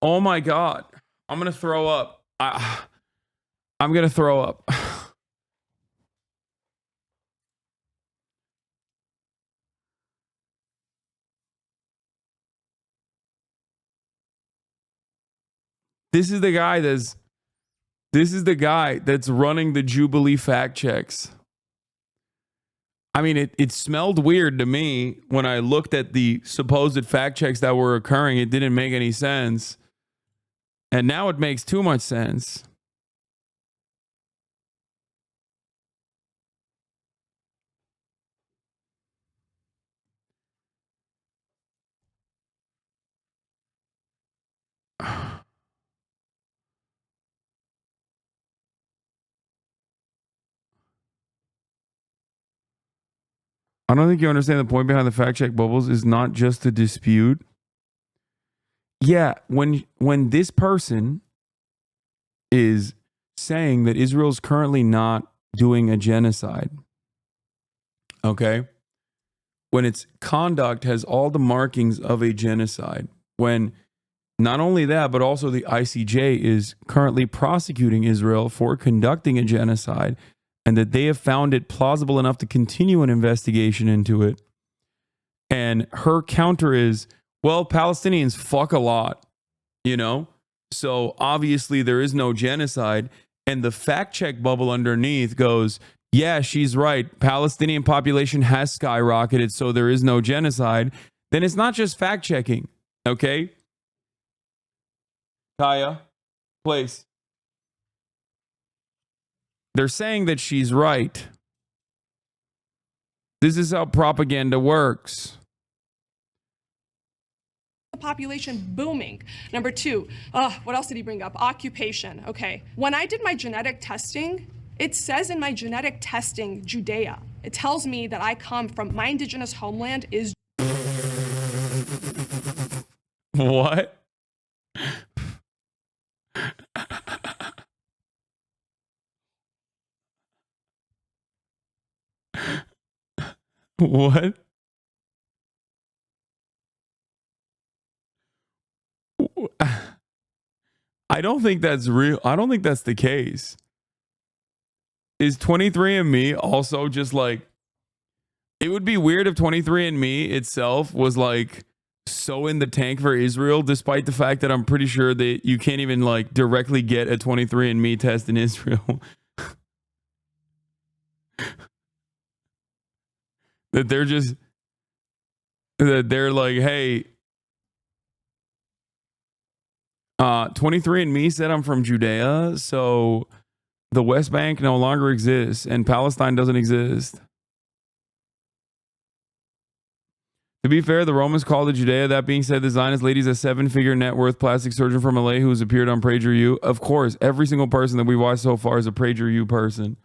Oh my God. I'm going to throw up. I'm going to throw up. This is the guy that's running the Jubilee fact checks. I mean, it smelled weird to me when I looked at the supposed fact checks that were occurring. It didn't make any sense. And now it makes too much sense. I don't think you understand the point behind the fact check bubbles is not just to dispute. Yeah, when this person is saying that Israel's currently not doing a genocide, okay? When its conduct has all the markings of a genocide, when not only that, but also the ICJ is currently prosecuting Israel for conducting a genocide, and that they have found it plausible enough to continue an investigation into it. And her counter is, well, Palestinians fuck a lot, you know? So obviously there is no genocide. And the fact check bubble underneath goes, yeah, she's right. Palestinian population has skyrocketed, so there is no genocide. Then it's not just fact checking, okay? Kaya, please. They're saying that she's right. This is how propaganda works. The population booming. Number two, what else did he bring up? Occupation. Okay. When I did my genetic testing, it says in my genetic testing, Judea. It tells me that I come from my indigenous homeland is. What? What? I don't think that's real. I don't think that's the case. Is 23andMe also just like, it would be weird if 23andMe itself was like so in the tank for Israel, despite the fact that I'm pretty sure that you can't even like directly get a 23andMe test in Israel. That they're like, hey, 23andMe said I'm from Judea, so the West Bank no longer exists and Palestine doesn't exist. To be fair, the Romans called it Judea. That being said, the Zionist lady is a 7-figure net worth plastic surgeon from LA who has appeared on PragerU. Of course, every single person that we've watched so far is a PragerU person.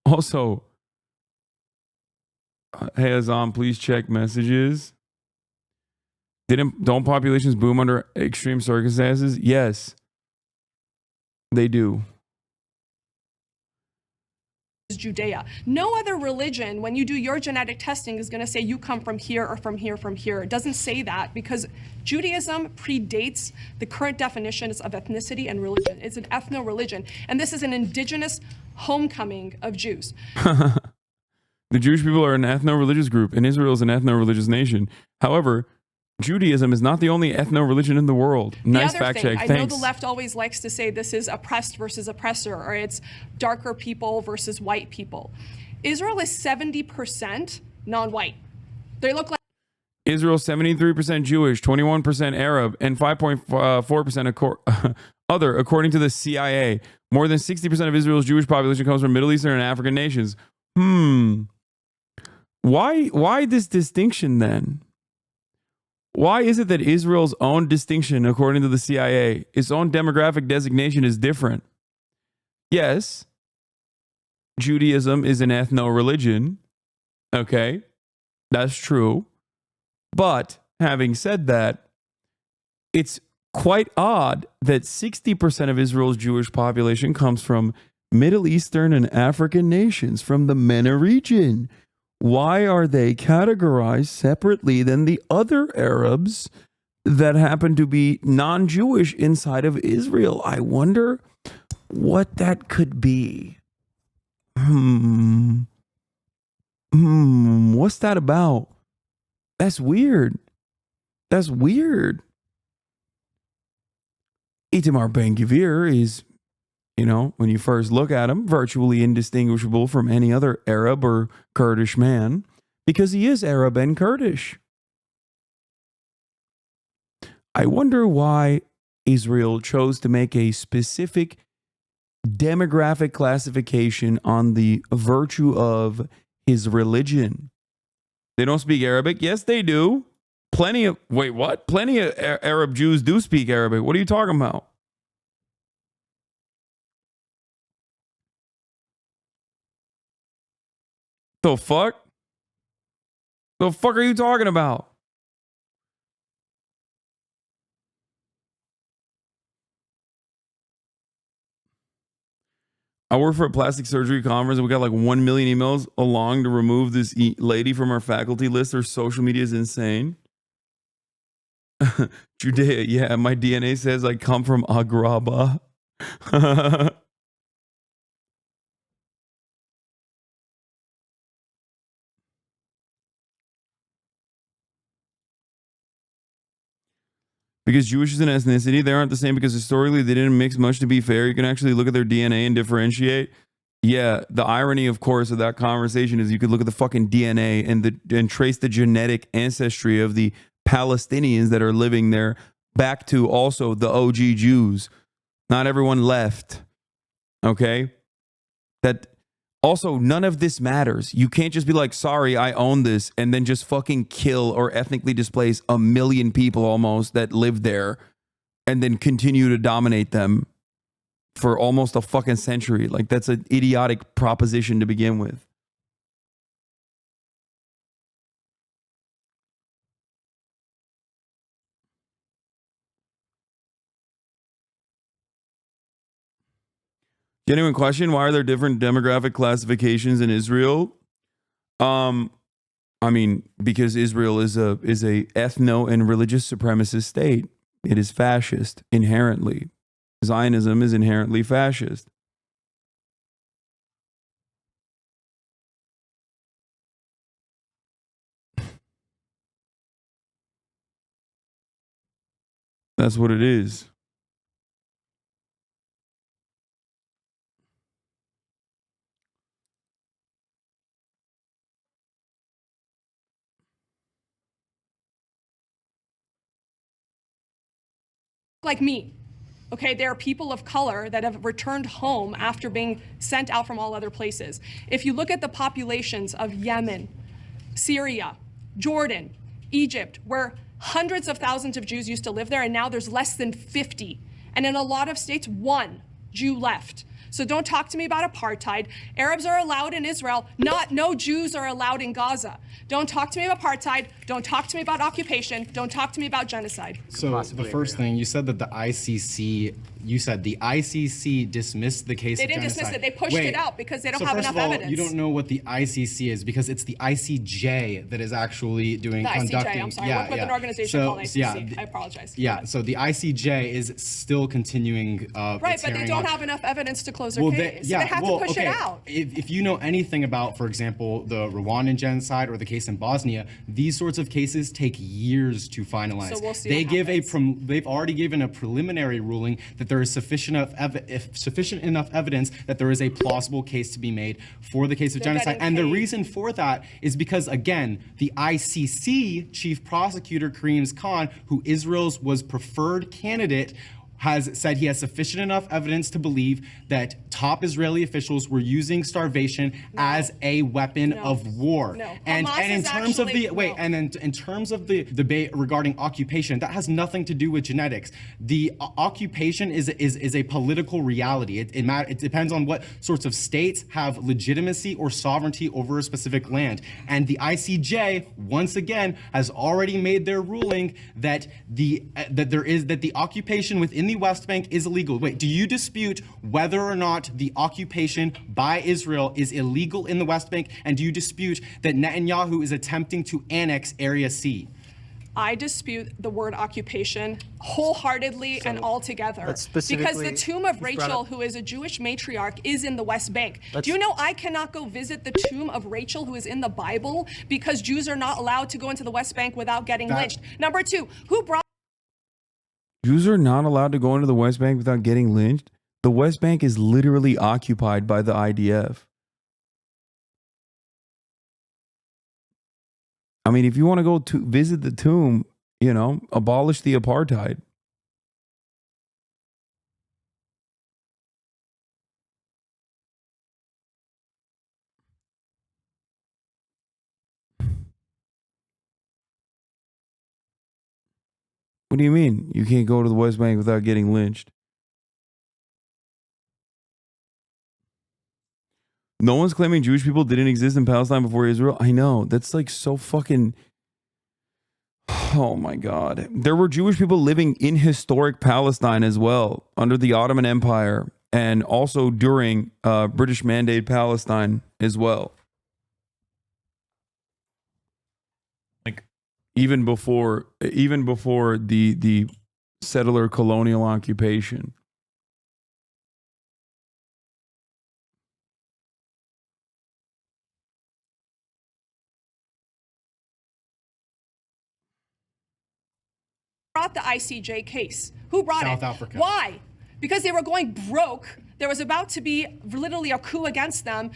Also, hey Azam, please check messages. Don't populations boom under extreme circumstances? Yes, they do. Judea. No other religion, when you do your genetic testing, is going to say you come from here or from here, from here. It doesn't say that because Judaism predates the current definitions of ethnicity and religion. It's an ethno-religion, and this is an indigenous homecoming of Jews. The Jewish people are an ethno-religious group, and Israel is an ethno-religious nation. However, Judaism is not the only ethno-religion in the world. Nice fact check. I Thanks. know the left always likes to say this is oppressed versus oppressor, or it's darker people versus white people. Israel is 70% non-white. They look like Israel 73% Jewish, 21% Arab, and 5.4% other, according to the CIA. More than 60% of Israel's Jewish population comes from Middle Eastern and African nations. Why this distinction then? Why is it that Israel's own distinction, according to the CIA, its own demographic designation is different? Yes, Judaism is an ethno-religion. Okay, that's true. But having said that, it's quite odd that 60% of Israel's Jewish population comes from Middle Eastern and African nations, from the MENA region. Why are they categorized separately than the other Arabs that happen to be non-Jewish inside of Israel? I wonder what that could be. What's that about? That's weird. That's weird. Itamar Ben-Gvir is, when you first look at him, virtually indistinguishable from any other Arab or Kurdish man because he is Arab and Kurdish. I wonder why Israel chose to make a specific demographic classification on the virtue of his religion. They don't speak Arabic. Yes, they do. Plenty of Arab Jews do speak Arabic. What are you talking about? The fuck? The fuck are you talking about? I work for a plastic surgery conference and we got like 1 million emails along to remove this lady from our faculty list. Her social media is insane. Judea, yeah, my DNA says I come from Agraba. Because Jewish is an ethnicity, they aren't the same because historically they didn't mix much. To be fair, you can actually look at their DNA and differentiate. Yeah, the irony, of course, of that conversation is you could look at the fucking DNA and trace the genetic ancestry of the Palestinians that are living there back to also the OG Jews. Not everyone left. Okay? That also, none of this matters. You can't just be like, sorry, I own this, and then just fucking kill or ethnically displace 1 million people almost that live there and then continue to dominate them for almost a fucking century. Like, that's an idiotic proposition to begin with. Genuine question, why are there different demographic classifications in Israel? I mean, because Israel is a ethno and religious supremacist state. It is fascist inherently. Zionism is inherently fascist. That's what it is. like me. Okay, there are people of color that have returned home after being sent out from all other places. If you look at the populations of Yemen, Syria, Jordan, Egypt, where hundreds of thousands of Jews used to live there, and now there's less than 50. And in a lot of states, 1 Jew left. So don't talk to me about apartheid. Arabs are allowed in Israel. No Jews are allowed in Gaza. Don't talk to me about apartheid. Don't talk to me about occupation. Don't talk to me about genocide. So the first thing, you said that the ICC dismissed the case They of didn't genocide. dismiss it. They pushed it out because they don't have first enough of all, evidence. You don't know what the ICC is because it's the ICJ that is actually doing The conducting. ICJ, I'm sorry. I work with an organization called ICC. I apologize. Yeah, so the ICJ is still continuing. Right, but they don't have enough evidence to close their case. They have to push it out. If you know anything about, for example, the Rwandan genocide or the case in Bosnia, these sorts of cases take years to finalize. So we'll see They what give happens. they've already given a preliminary ruling that there is sufficient enough evidence that there is a plausible case to be made for the case of They're genocide. getting And the paid. reason for that is because, again, the ICC chief prosecutor Kareem Khan, who Israel's was preferred candidate, has said he has sufficient enough evidence to believe that top Israeli officials were using starvation as a weapon of war. No. And Hamas in is terms of the actually- and in terms of the debate regarding occupation, that has nothing to do with genetics. The occupation is a political reality. It depends on what sorts of states have legitimacy or sovereignty over a specific land. And the ICJ once again has already made their ruling that the occupation within the West Bank is illegal. Wait, do you dispute whether or not the occupation by Israel is illegal in the West Bank? And do you dispute that Netanyahu is attempting to annex Area C? I dispute the word occupation wholeheartedly and altogether. let's Because specifically- the tomb of you've brought Rachel, up- who is a Jewish matriarch, is in the West Bank. Let's- Do you know I cannot go visit the tomb of Rachel, who is in the Bible, because Jews are not allowed to go into the West Bank without getting lynched? Number 2, who brought Jews are not allowed to go into the West Bank without getting lynched. The West Bank is literally occupied by the IDF. I mean, if you want to go to visit the tomb, abolish the apartheid. What do you mean? You can't go to the West Bank without getting lynched? No one's claiming Jewish people didn't exist in Palestine before Israel. I know. That's like so fucking... Oh my God. There were Jewish people living in historic Palestine as well, under the Ottoman Empire, and also during British Mandate Palestine as well. Like even before the settler colonial occupation. the ICJ case? Who brought South it? Africa. Why? Because they were going broke. There was about to be literally a coup against them.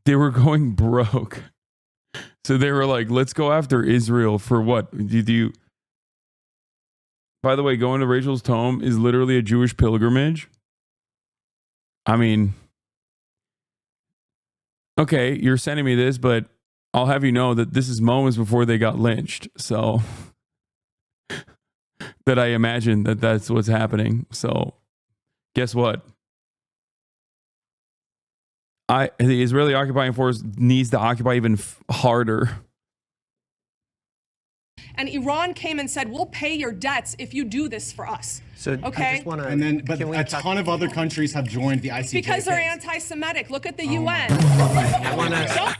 They were going broke. So they were like, let's go after Israel for what? By the way, going to Rachel's tomb is literally a Jewish pilgrimage. I mean, okay, you're sending me this, but I'll have you know that this is moments before they got lynched. So that I imagine that that's what's happening. So guess what? The Israeli occupying force needs to occupy even harder. And Iran came and said, we'll pay your debts if you do this for us. So okay? I just want to. And then, but a ton of other countries have joined the ICJ. Because they're case. anti-Semitic. Look at the UN. I want to.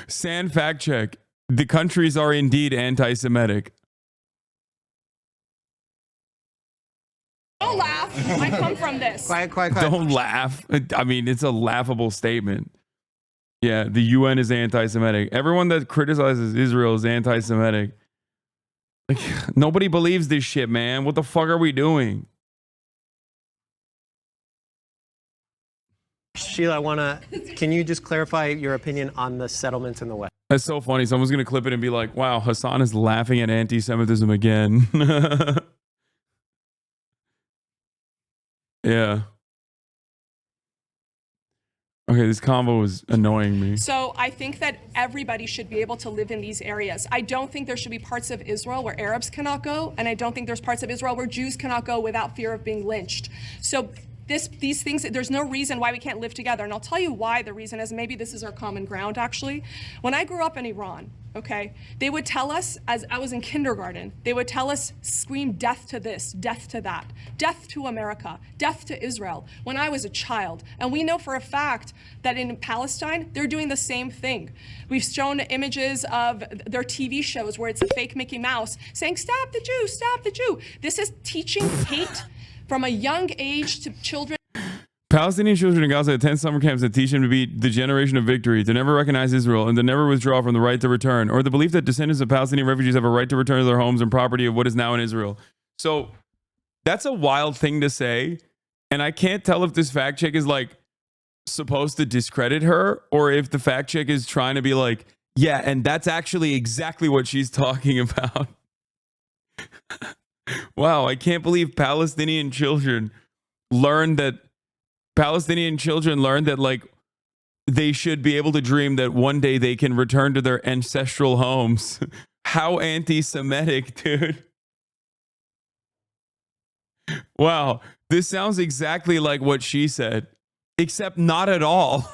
Sand fact check. The countries are indeed anti-Semitic. Don't laugh. I come from this. Quiet. Don't laugh. I mean, it's a laughable statement. Yeah, the UN is anti-Semitic. Everyone that criticizes Israel is anti-Semitic. Like, nobody believes this shit, man. What the fuck are we doing? Sheila, can you just clarify your opinion on the settlements in the West? That's so funny. Someone's going to clip it and be like, wow, Hassan is laughing at anti-Semitism again. Yeah. Okay, this combo was annoying me. So I think that everybody should be able to live in these areas. I don't think there should be parts of Israel where Arabs cannot go, and I don't think there's parts of Israel where Jews cannot go without fear of being lynched. So these things, there's no reason why we can't live together. And I'll tell you why the reason is, maybe this is our common ground actually. When I grew up in Iran, okay, they would tell us, as I was in kindergarten, they would tell us, scream death to this, death to that, death to America, death to Israel, when I was a child. And we know for a fact that in Palestine, they're doing the same thing. We've shown images of their TV shows where it's a fake Mickey Mouse saying, stop the Jew, stop the Jew. This is teaching hate from a young age to children. Palestinian children in Gaza attend summer camps that teach them to be the generation of victory, to never recognize Israel, and to never withdraw from the right to return, or the belief that descendants of Palestinian refugees have a right to return to their homes and property of what is now in Israel. So that's a wild thing to say, and I can't tell if this fact check is like supposed to discredit her, or if the fact check is trying to be like, yeah, and that's actually exactly what she's talking about. Wow, I can't believe Palestinian children learn that like they should be able to dream that one day they can return to their ancestral homes. How anti-Semitic, dude. Wow, this sounds exactly like what she said, except not at all.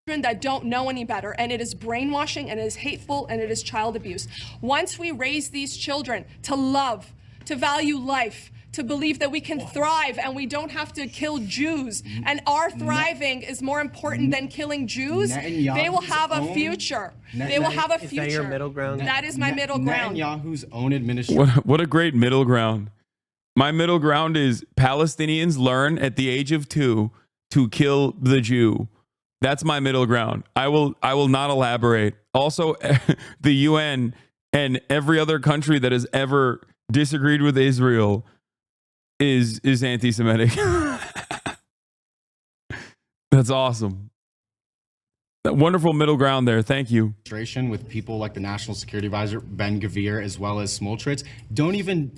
That don't know any better, and it is brainwashing, and it is hateful, and it is child abuse. Once we raise these children to love, to value life, to believe that we can thrive and we don't have to kill Jews, and our thriving is more important than killing Jews, they will have a future. They will have a future. Is that your middle ground? That is my middle ground. Netanyahu's own administration. What a great middle ground. My middle ground is Palestinians learn at the age of 2 to kill the Jew. That's my middle ground. I will not elaborate. Also, the UN and every other country that has ever disagreed with Israel is anti-Semitic. That's awesome. That wonderful middle ground there. Thank you. With people like the National Security Advisor, Ben-Gvir, as well as Smoltritz, don't even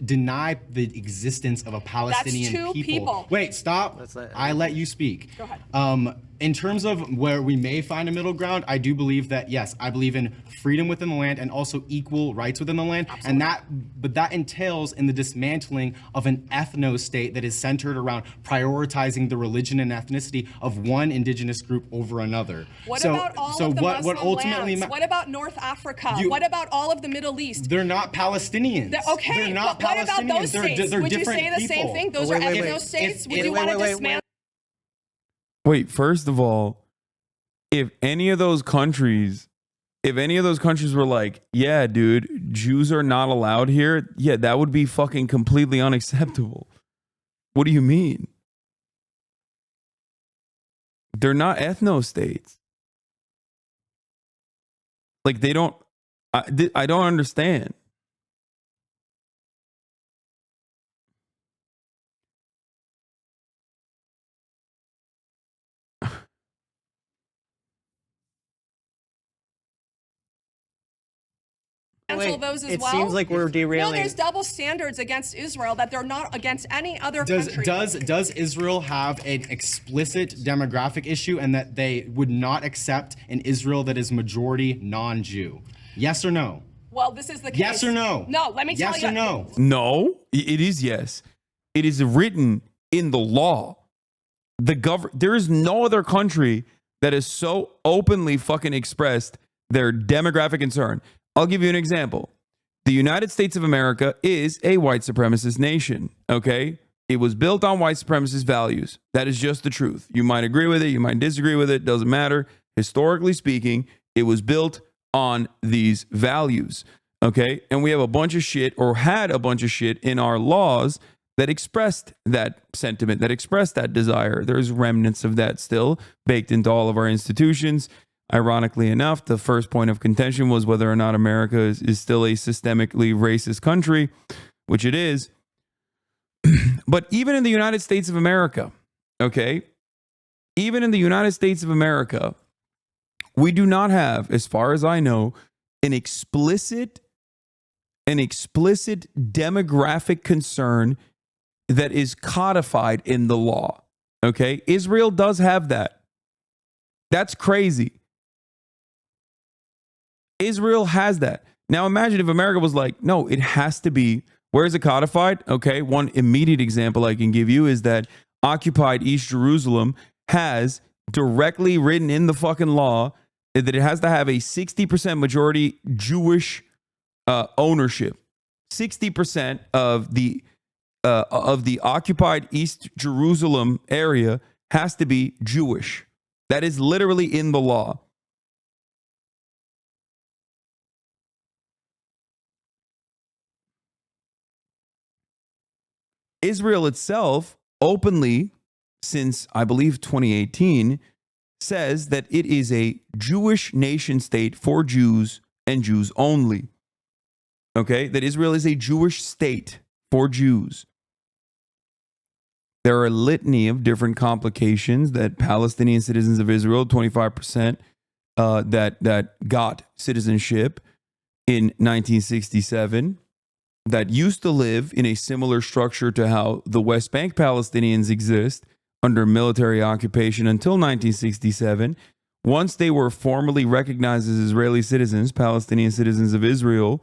deny the existence of a Palestinian That's two people. Wait, stop. I let you speak. Go ahead. In terms of where we may find a middle ground, I do believe that, yes, I believe in freedom within the land and also equal rights within the land. Absolutely. But that entails in the dismantling of an ethno-state that is centered around prioritizing the religion and ethnicity of one indigenous group over another. What about all of the Muslim ultimately lands? What about North Africa? What about all of the Middle East? They're not Palestinians. Okay, they're not but what about Palestinians. those states? They're Would you different say the same people. thing? Those are ethno-states? Would you want to dismantle? Wait, first of all, if any of those countries were like, yeah, dude, Jews are not allowed here, yeah, that would be fucking completely unacceptable. What do you mean? They're not ethno-states. Like, they don't, I don't understand. Those as it well? seems like we're derailing. No, there's double standards against Israel that they're not against any other country. Does Israel have an explicit demographic issue and that they would not accept an Israel that is majority non-Jew? Yes or no? Well, this is the case. Yes or no? No, let me tell you. Yes or no? No, it is yes. It is written in the law. There is no other country that has so openly fucking expressed their demographic concern. I'll give you an example. The United States of America is a white supremacist nation, okay? It was built on white supremacist values. That is just the truth. You might agree with it, you might disagree with it, doesn't matter. Historically speaking, it was built on these values, okay? And we have a bunch of shit, or had a bunch of shit in our laws that expressed that sentiment, that expressed that desire. There's remnants of that still baked into all of our institutions. Ironically enough, the first point of contention was whether or not America is still a systemically racist country, which it is. But even in the United States of America, okay, even in the United States of America, we do not have, as far as I know, an explicit demographic concern that is codified in the law. Okay, Israel does have that. That's crazy. Israel has that. Now imagine if America was like, no, it has to be. Where is it codified? Okay, one immediate example I can give you is that occupied East Jerusalem has directly written in the fucking law that it has to have a 60% majority Jewish ownership. 60% of the occupied East Jerusalem area has to be Jewish. That is literally in the law. Israel itself openly, since I believe 2018, says that it is a Jewish nation state for Jews and Jews only. Okay, that Israel is a Jewish state for Jews. There are a litany of different complications that Palestinian citizens of Israel, 25%, that got citizenship in 1967, that used to live in a similar structure to how the West Bank Palestinians exist under military occupation until 1967. Once they were formally recognized as Israeli citizens, Palestinian citizens of Israel,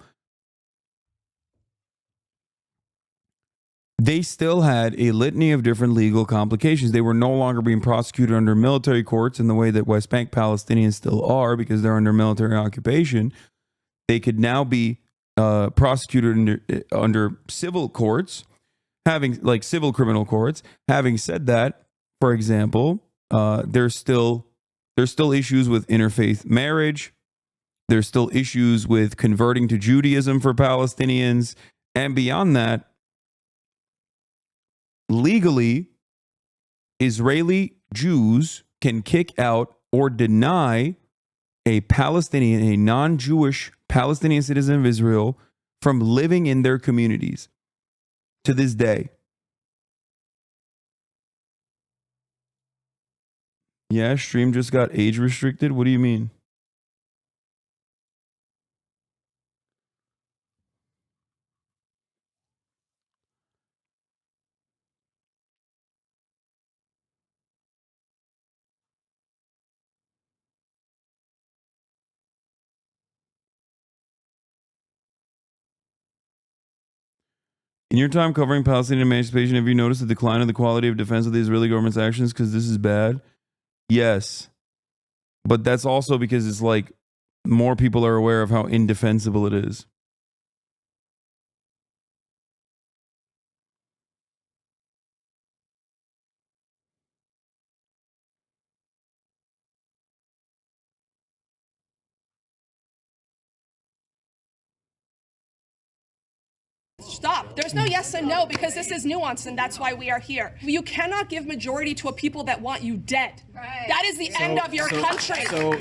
they still had a litany of different legal complications. They were no longer being prosecuted under military courts in the way that West Bank Palestinians still are because they're under military occupation. They could now be prosecuted under civil courts, having like civil criminal courts. Having said that, for example, there's still issues with interfaith marriage. There's still issues with converting to Judaism for Palestinians, and beyond that, legally, Israeli Jews can kick out or deny a Palestinian, a non-Jewish Palestinian citizen of Israel from living in their communities to this day. Yeah, stream just got age restricted. What do you mean? In your time covering Palestinian emancipation, have you noticed a decline in the quality of defense of the Israeli government's actions because this is bad? Yes. But that's also because it's like more people are aware of how indefensible it is. Stop. There's no yes and no because this is nuanced and that's why we are here. You cannot give majority to a people that want you dead. Right. That is the end of your country. So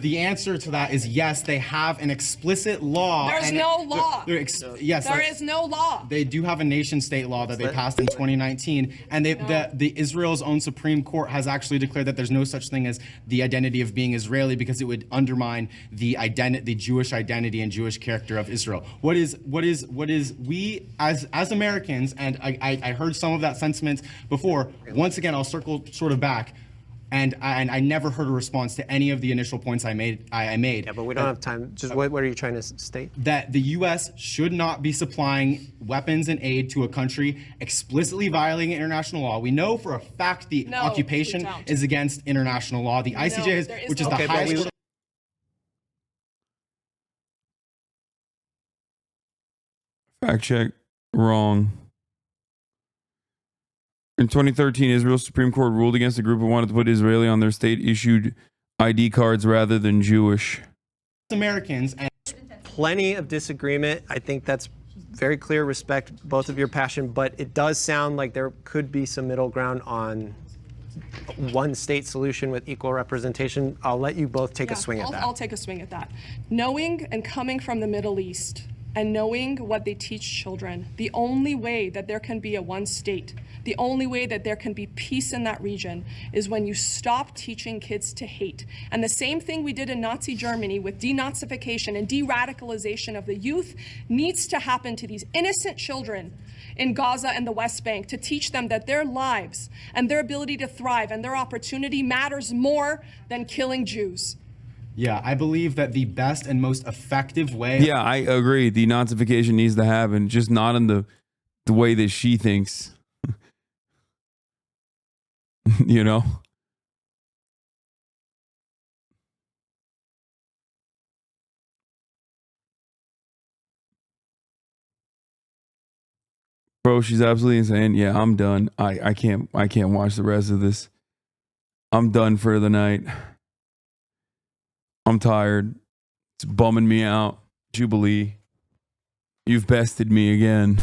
the answer to that is yes, they have an explicit law. There's no law. Yes, there is no law. They do have a nation state law that they passed in 2019, and the Israel's own Supreme Court has actually declared that there's no such thing as the identity of being Israeli because it would undermine the Jewish identity and Jewish character of Israel. What is we as Americans, and I heard some of that sentiment before. Once again, I'll circle sort of back. And I never heard a response to any of the initial points I made. Yeah, but we don't have time. Just what are you trying to state? That the U.S. should not be supplying weapons and aid to a country explicitly violating international law. We know for a fact the occupation is against international law. The ICJ, which is the highest. Fact check. Wrong. In 2013, Israel's Supreme Court ruled against a group who wanted to put Israeli on their state-issued ID cards rather than Jewish. Americans and plenty of disagreement. I think that's very clear. Respect both of your passion, but it does sound like there could be some middle ground on one state solution with equal representation. I'll let you both take a swing at that. I'll take a swing at that. Knowing and coming from the Middle East and knowing what they teach children, the only way that there can be a one state, the only way that there can be peace in that region is when you stop teaching kids to hate. And the same thing we did in Nazi Germany with denazification and de-radicalization of the youth needs to happen to these innocent children in Gaza and the West Bank, to teach them that their lives and their ability to thrive and their opportunity matters more than killing Jews. Yeah, I believe that the best and most effective way. Yeah, I agree. The Nazification needs to happen, just not in the way that she thinks. You know? Bro, she's absolutely insane. Yeah, I'm done. I can't watch the rest of this. I'm done for the night. I'm tired. It's bumming me out. Jubilee, you've bested me again.